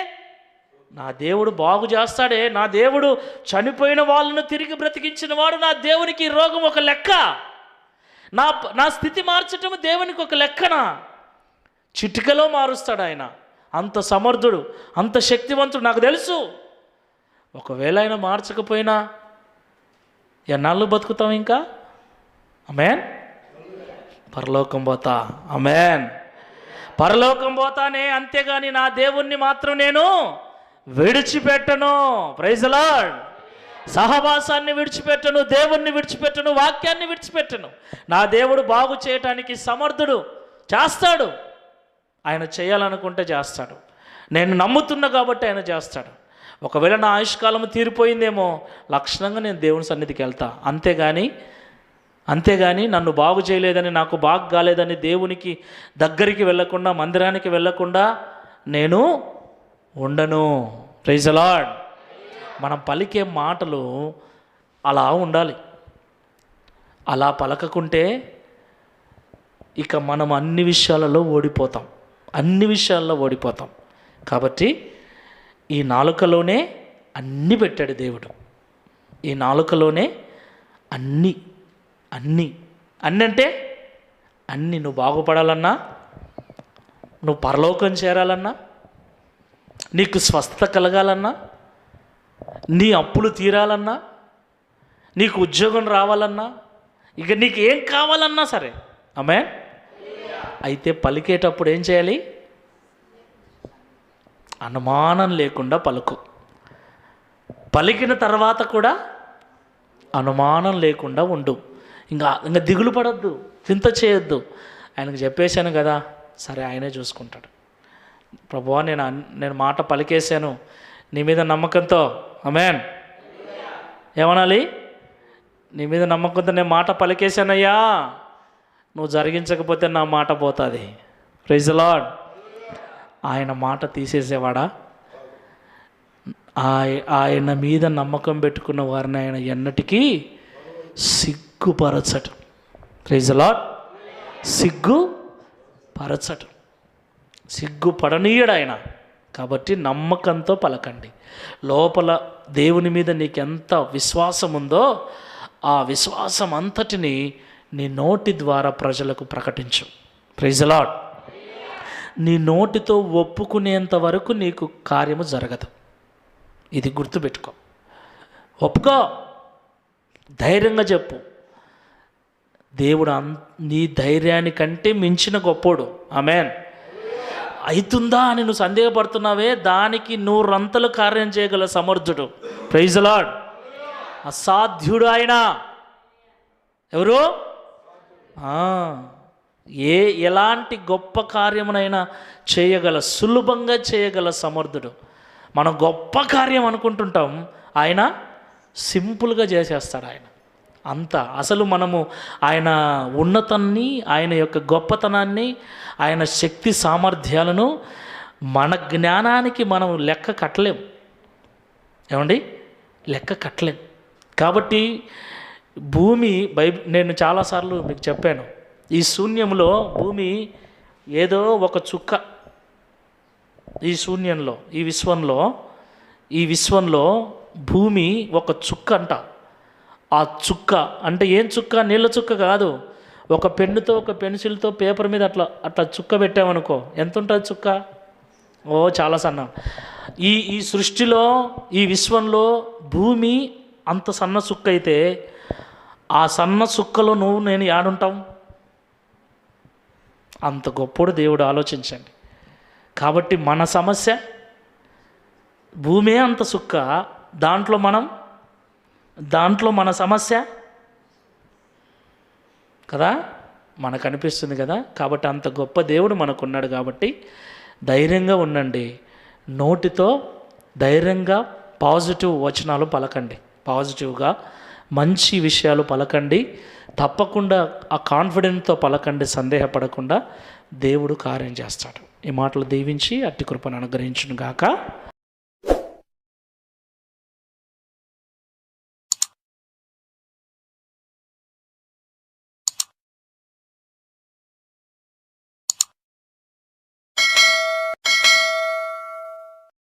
నా దేవుడు బాగు చేస్తాడే. నా దేవుడు చనిపోయిన వాళ్ళను తిరిగి బ్రతికించిన వాడు. నా దేవునికి ఈ రోగం ఒక లెక్క, నా స్థితి మార్చటం దేవునికి ఒక లెక్కనా? చిటికలో మారుస్తాడు ఆయన. అంత సమర్థుడు, అంత శక్తివంతుడు. నాకు తెలుసు, ఒకవేళ ఆయన మార్చకపోయినా ఎన్నాళ్ళు బతుకుతాం ఇంకా? ఆమేన్, పరలోకం పోతా. ఆమేన్, పరలోకం పోతానే, అంతేగాని నా దేవుణ్ణి మాత్రం నేను విడిచిపెట్టను. Praise the Lord. సహవాసాన్ని విడిచిపెట్టను, దేవుణ్ణి విడిచిపెట్టను, వాక్యాన్ని విడిచిపెట్టను. నా దేవుడు బాగు చేయటానికి సమర్థుడు, చేస్తాడు. ఆయన చేయాలనుకుంటే చేస్తాడు. నేను నమ్ముతున్నా కాబట్టి ఆయన చేస్తాడు. ఒకవేళ నా ఆయుష్కాలం తీరిపోయిందేమో, లక్షణంగా నేను దేవుని సన్నిధికి వెళ్తా. అంతేగాని నన్ను బాగు చేయలేదని, నాకు బాగు కాలేదని దేవునికి దగ్గరికి వెళ్ళకుండా, మందిరానికి వెళ్ళకుండా నేను ఉండను. Praise the lord. మనం పలికే మాటలు అలా ఉండాలి. అలా పలకకుంటే ఇక మనం అన్ని విషయాలలో ఓడిపోతాం. కాబట్టి ఈ నాలుకలోనే అన్నీ పెట్టాడు దేవుడు. ఈ నాలుకలోనే అన్నీ అంటే అన్నీ. నువ్వు బాగుపడాలన్నా, నువ్వు పరలోకం చేరాలన్నా, నీకు స్వస్థత కలగాలన్నా, నీ అప్పులు తీరాలన్నా, నీకు ఉద్యోగం రావాలన్నా, ఇక నీకు ఏం కావాలన్నా సరే. ఆమేన్. అయితే పలికేటప్పుడు ఏం చేయాలి? అనుమానం లేకుండా పలుకు. పలికిన తర్వాత కూడా అనుమానం లేకుండా ఉండు. ఇంకా దిగులు పడొద్దు, చింత చేయొద్దు. ఆయనకు చెప్పేశాను కదా, సరే ఆయనే చూసుకుంటాడు. ప్రభువా, నేను మాట పలికేశాను నీ మీద నమ్మకంతో. ఆమేన్. ఏమనాలి? నీ మీద నమ్మకంతో నేను మాట పలికేశానయ్యా, నువ్వు జరిగించకపోతే నా మాట పోతుంది. Praise the lord. ఆయన మాట తీసేసేవాడా? ఆయన మీద నమ్మకం పెట్టుకున్న వారిని ఆయన ఎన్నటికీ సిగ్గుపరచడు. Praise the Lord. సిగ్గుపడనీయడు ఆయన. కాబట్టి నమ్మకంతో పలకండి. లోపల దేవుని మీద నీకెంత విశ్వాసం ఉందో ఆ విశ్వాసం అంతటిని నీ నోటి ద్వారా ప్రజలకు ప్రకటించు. Praise the lord. నీ నోటితో ఒప్పుకునేంత వరకు నీకు కార్యము జరగదు. ఇది గుర్తుపెట్టుకో. ఒప్పుకో, ధైర్యంగా చెప్పు. దేవుడు నీ ధైర్యానికంటే మించిన గొప్పోడు. ఆమేన్. అవుతుందా అని నువ్వు సందేహపడుతున్నావే, దానికి 100 అంతలు కార్యం చేయగల సమర్థుడు. Praise the lord. అసాధ్యుడు ఆయన. ఎవరు? ఎలాంటి గొప్ప కార్యమునైనా సులభంగా చేయగల సమర్థుడు. మనం గొప్ప కార్యం అనుకుంటుంటాం, ఆయన సింపుల్గా చేసేస్తాడు. ఆయన అసలు మనము ఆయన ఉన్నతాన్ని, ఆయన యొక్క గొప్పతనాన్ని, ఆయన శక్తి సామర్థ్యాలను మన జ్ఞానానికి మనం లెక్క కట్టలేం. ఏమండి? లెక్క కట్టలేం. కాబట్టి భూమి నేను చాలాసార్లు మీకు చెప్పాను, ఈ శూన్యంలో భూమి ఏదో ఒక చుక్క. ఈ శూన్యంలో, ఈ విశ్వంలో భూమి ఒక చుక్క అంట. ఆ చుక్క అంటే ఏం చుక్క? నీళ్ళ చుక్క కాదు. ఒక పెన్నుతో, ఒక పెన్సిల్తో పేపర్ మీద అట్లా చుక్క పెట్టామనుకో, ఎంత ఉంటుంది చుక్క? చాలా సన్న. ఈ సృష్టిలో, ఈ విశ్వంలో భూమి అంత సన్న సుక్క అయితే ఆ సన్న సుక్కలో నువ్వు నేను యాడుంటాం? అంత గొప్పడు దేవుడు, ఆలోచించండి. కాబట్టి మన సమస్య భూమే అంత సుక్క, దాంట్లో మన సమస్య కదా మనకు అనిపిస్తుంది కదా. కాబట్టి అంత గొప్ప దేవుడు మనకున్నాడు. కాబట్టి ధైర్యంగా ఉండండి. నోటితో ధైర్యంగా పాజిటివ్ వచనాలు పలకండి, పాజిటివ్గా మంచి విషయాలు పలకండి. తప్పకుండా ఆ కాన్ఫిడెంట్తో పలకండి, సందేహపడకుండా. దేవుడు కార్యం చేస్తాడు. ఈ మాటలు దీవించి అట్టి కృపను అనుగ్రహించును గాక.